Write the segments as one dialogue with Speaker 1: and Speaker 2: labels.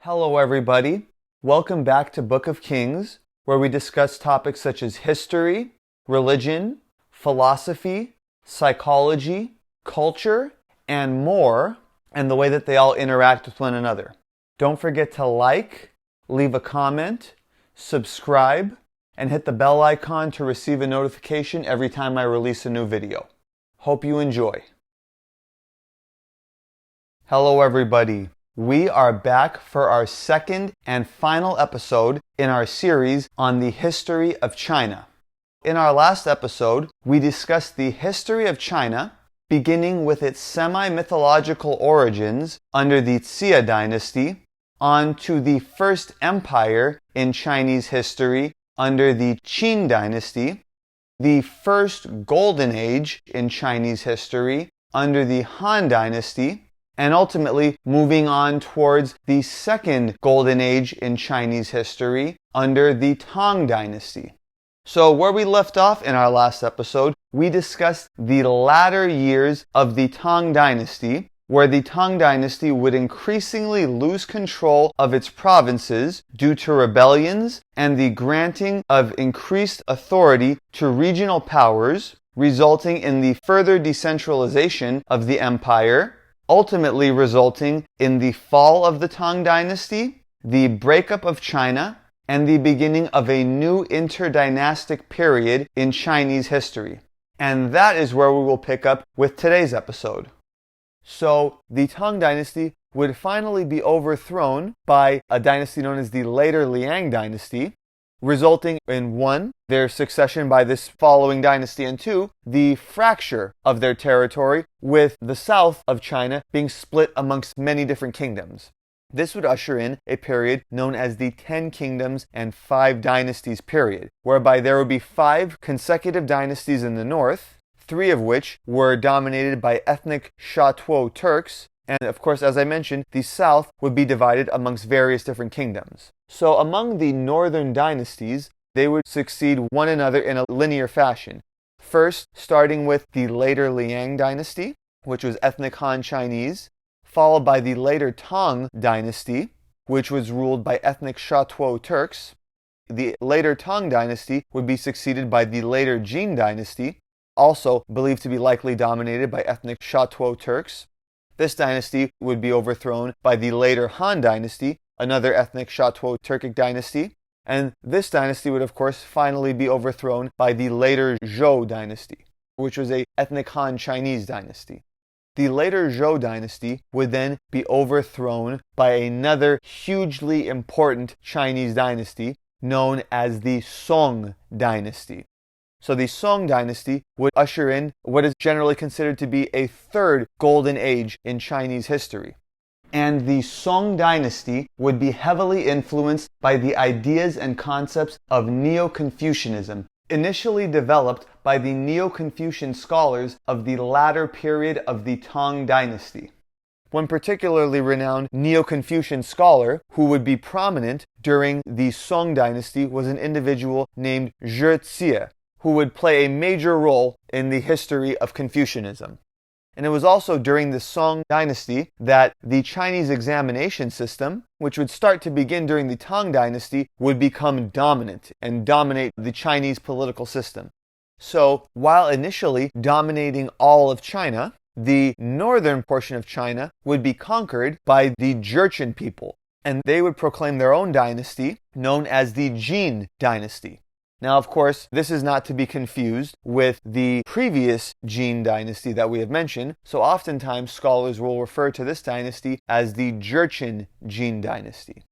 Speaker 1: Hello everybody, welcome back to Book of Kings, where we discuss topics such as history, religion, philosophy, psychology, culture, and more, and the way that they all interact with one another. Don't forget to like, leave a comment, subscribe, and hit the bell icon to receive a notification every time I release a new video. Hope you enjoy. Hello everybody. We are back for our second and final episode in our series on the history of China. In our last episode, we discussed the history of China, beginning with its semi-mythological origins under the Qing Dynasty, on to the first empire in Chinese history under the Qing Dynasty, the first golden age in Chinese history under the Han Dynasty, and ultimately moving on towards the second golden age in Chinese history under the Tang Dynasty. So where we left off in our last episode, we discussed the latter years of the Tang Dynasty, where the Tang Dynasty would increasingly lose control of its provinces due to rebellions and the granting of increased authority to regional powers, resulting in the further decentralization of the empire, ultimately resulting in the fall of the Tang Dynasty, the breakup of China, and the beginning of a new interdynastic period in Chinese history. And that is where we will pick up with today's episode. So, the Tang Dynasty would finally be overthrown by a dynasty known as the later Liang Dynasty, resulting in 1, their succession by this following dynasty, and 2, the fracture of their territory, with the south of China being split amongst many different kingdoms. This would usher in a period known as the 10 Kingdoms and 5 Dynasties period, whereby there would be 5 consecutive dynasties in the north, 3 of which were dominated by ethnic Sha-Tuo Turks, and of course, as I mentioned, the south would be divided amongst various different kingdoms. So among the northern dynasties, they would succeed one another in a linear fashion. First, starting with the later Liang Dynasty, which was ethnic Han Chinese, followed by the later Tang Dynasty, which was ruled by ethnic Sha-Tuo Turks. The later Tang Dynasty would be succeeded by the later Qing Dynasty, also believed to be likely dominated by ethnic Sha-Tuo Turks. This dynasty would be overthrown by the later Han Dynasty, another ethnic Sha-Tuo Turkic dynasty, and this dynasty would of course finally be overthrown by the later Zhou Dynasty, which was a ethnic Han Chinese dynasty. The later Zhou Dynasty would then be overthrown by another hugely important Chinese dynasty known as the Song Dynasty. So the Song Dynasty would usher in what is generally considered to be a third golden age in Chinese history. And the Song Dynasty would be heavily influenced by the ideas and concepts of Neo-Confucianism, initially developed by the Neo-Confucian scholars of the latter period of the Tang Dynasty. One particularly renowned Neo-Confucian scholar who would be prominent during the Song Dynasty was an individual named Yet-sen, who would play a major role in the history of Confucianism. And it was also during the Song Dynasty that the Chinese examination system, which would start to begin during the Tang Dynasty, would become dominant and dominate the Chinese political system. So, while initially dominating all of China, the northern portion of China would be conquered by the Jurchen people, and they would proclaim their own dynasty known as the Qing Dynasty. Now, of course, this is not to be confused with the previous Qing Dynasty that we have mentioned, so oftentimes scholars will refer to this dynasty as the Jurchen Jin Dynasty.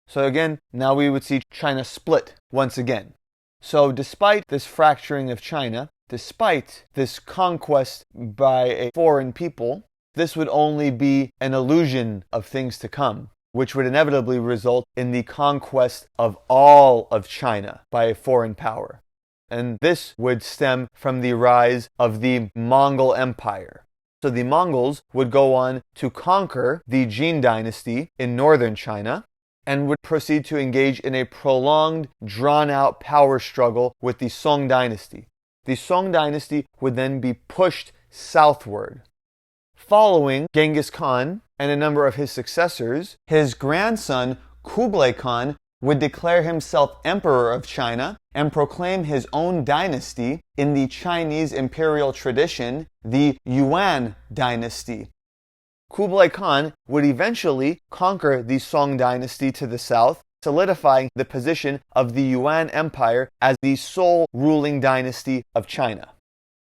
Speaker 1: So again, now we would see China split once again. So despite this fracturing of China, despite this conquest by a foreign people, this would only be an illusion of things to come, which would inevitably result in the conquest of all of China by a foreign power. And this would stem from the rise of the Mongol Empire. So the Mongols would go on to conquer the Qing Dynasty in northern China and would proceed to engage in a prolonged, drawn-out power struggle with the Song Dynasty. The Song Dynasty would then be pushed southward. Following Genghis Khan and a number of his successors, his grandson Kublai Khan would declare himself emperor of China and proclaim his own dynasty in the Chinese imperial tradition, the Yuan Dynasty. Kublai Khan would eventually conquer the Song Dynasty to the south, solidifying the position of the Yuan Empire as the sole ruling dynasty of China.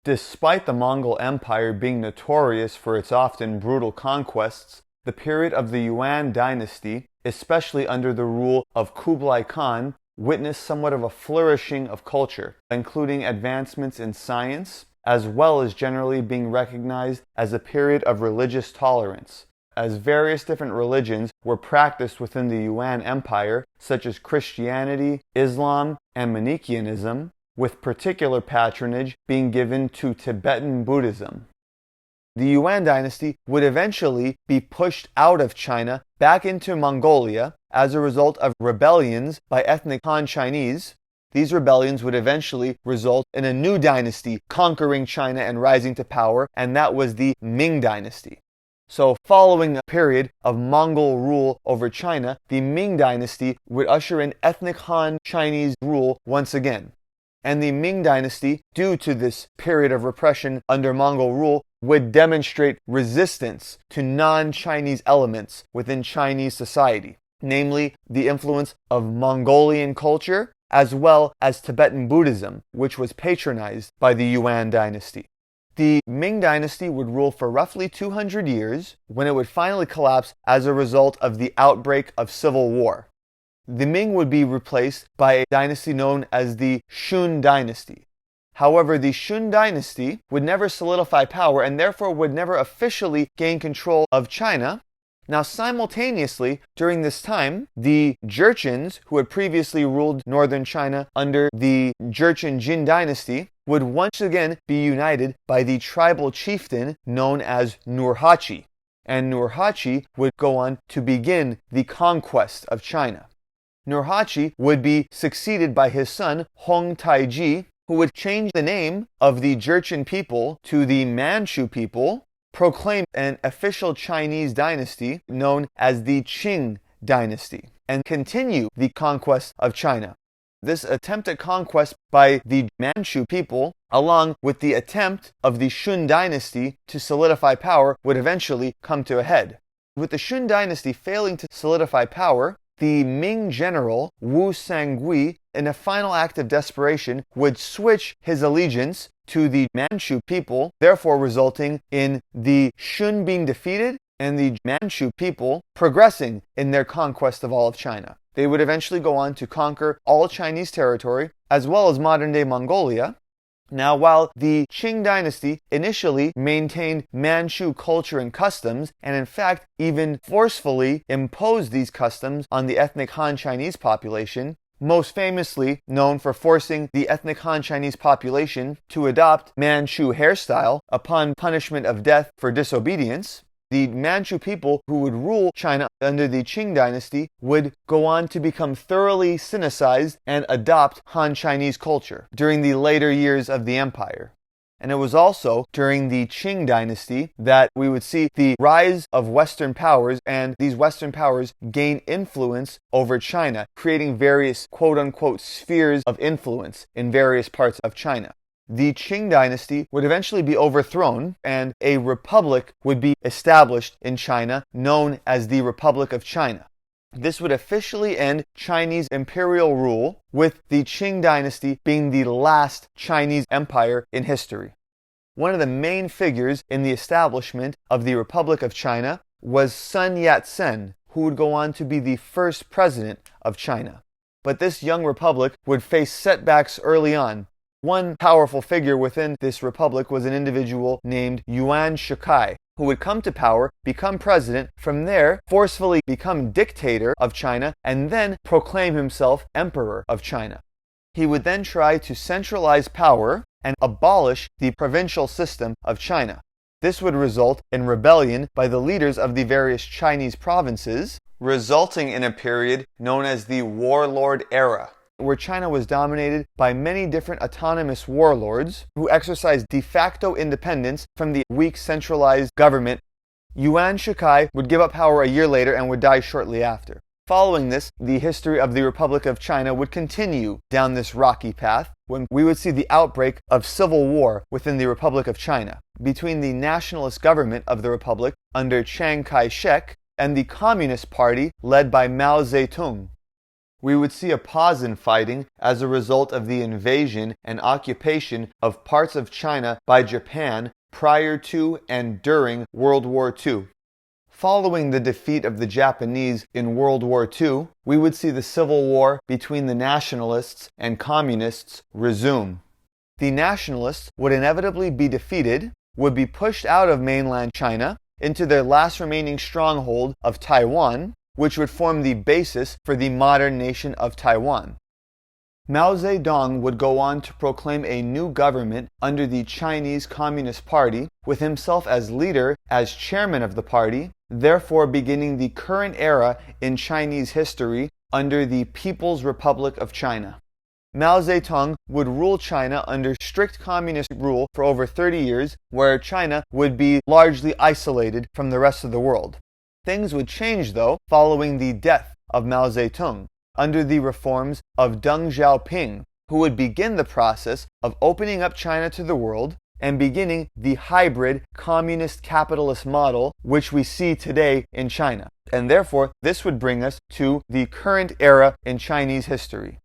Speaker 1: Despite the Mongol Empire being notorious for its often brutal conquests, the period of the Yuan Dynasty, especially under the rule of Kublai Khan, witnessed somewhat of a flourishing of culture, including advancements in science, as well as generally being recognized as a period of religious tolerance, as various different religions were practiced within the Yuan Empire, such as Christianity, Islam, and Manichaeism, with particular patronage being given to Tibetan Buddhism. The Yuan dynasty would eventually be pushed out of China back into Mongolia as a result of rebellions by ethnic Han Chinese. These rebellions would eventually result in a new dynasty conquering China and rising to power, and that was the Ming Dynasty. So following a period of Mongol rule over China, the Ming Dynasty would usher in ethnic Han Chinese rule once again. And the Ming Dynasty, due to this period of repression under Mongol rule, would demonstrate resistance to non-Chinese elements within Chinese society, namely the influence of Mongolian culture as well as Tibetan Buddhism, which was patronized by the Yuan dynasty. The Ming Dynasty would rule for roughly 200 years, when it would finally collapse as a result of the outbreak of civil war. The Ming would be replaced by a dynasty known as the Qing Dynasty. However, the Qing Dynasty would never solidify power and therefore would never officially gain control of China. Now, simultaneously, during this time, the Jurchens, who had previously ruled northern China under the Jurchen Jin dynasty, would once again be united by the tribal chieftain known as Nurhaci. And Nurhaci would go on to begin the conquest of China. Nurhaci would be succeeded by his son Hong Taiji, who would change the name of the Jurchen people to the Manchu people, proclaim an official Chinese dynasty known as the Qing Dynasty, and continue the conquest of China. This attempt at conquest by the Manchu people, along with the attempt of the Qing Dynasty to solidify power, would eventually come to a head. With the Qing Dynasty failing to solidify power, the Ming general Wu Sangui, in a final act of desperation, would switch his allegiance to the Manchu people, therefore resulting in the Qing being defeated and the Manchu people progressing in their conquest of all of China. They would eventually go on to conquer all Chinese territory, as well as modern-day Mongolia. Now, while the Qing Dynasty initially maintained Manchu culture and customs, and in fact even forcefully imposed these customs on the ethnic Han Chinese population, most famously known for forcing the ethnic Han Chinese population to adopt Manchu hairstyle upon punishment of death for disobedience, the Manchu people who would rule China under the Qing Dynasty would go on to become thoroughly Sinicized and adopt Han Chinese culture during the later years of the empire. And it was also during the Qing Dynasty that we would see the rise of Western powers, and these Western powers gain influence over China, creating various quote-unquote spheres of influence in various parts of China. The Qing Dynasty would eventually be overthrown, and a republic would be established in China known as the Republic of China. This would officially end Chinese imperial rule, with the Qing Dynasty being the last Chinese empire in history. One of the main figures in the establishment of the Republic of China was Sun Yat-sen, who would go on to be the first president of China. But this young republic would face setbacks early on. One powerful figure within this republic was an individual named Yuan Shikai, who would come to power, become president, from there forcefully become dictator of China, and then proclaim himself emperor of China. He would then try to centralize power and abolish the provincial system of China. This would result in rebellion by the leaders of the various Chinese provinces, resulting in a period known as the Warlord Era. where China was dominated by many different autonomous warlords who exercised de facto independence from the weak centralized government. Yuan Shikai would give up power a year later and would die shortly after. Following this, the history of the Republic of China would continue down this rocky path when we would see the outbreak of civil war within the Republic of China between the nationalist government of the Republic under Chiang Kai-shek and the Communist Party led by Mao Zedong. We would see a pause in fighting as a result of the invasion and occupation of parts of China by Japan prior to and during World War II. Following the defeat of the Japanese in World War II, we would see the civil war between the nationalists and communists resume. The nationalists would inevitably be defeated, would be pushed out of mainland China into their last remaining stronghold of Taiwan, which would form the basis for the modern nation of Taiwan. Mao Zedong would go on to proclaim a new government under the Chinese Communist Party, with himself as leader, as chairman of the party, therefore beginning the current era in Chinese history under the People's Republic of China. Mao Zedong would rule China under strict communist rule for over 30 years, where China would be largely isolated from the rest of the world. Things would change, though, following the death of Mao Zedong, under the reforms of Deng Xiaoping, who would begin the process of opening up China to the world and beginning the hybrid communist capitalist model which we see today in China. And therefore, this would bring us to the current era in Chinese history.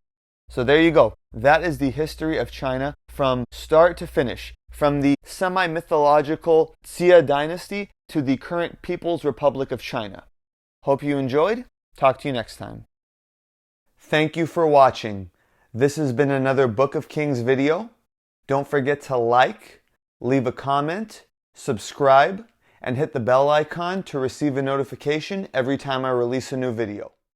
Speaker 1: So there you go. That is the history of China from start to finish, from the semi-mythological Qing Dynasty to the current People's Republic of China. Hope you enjoyed. Talk to you next time. Thank you for watching. This has been another Book of Kings video. Don't forget to like, leave a comment, subscribe, and hit the bell icon to receive a notification every time I release a new video.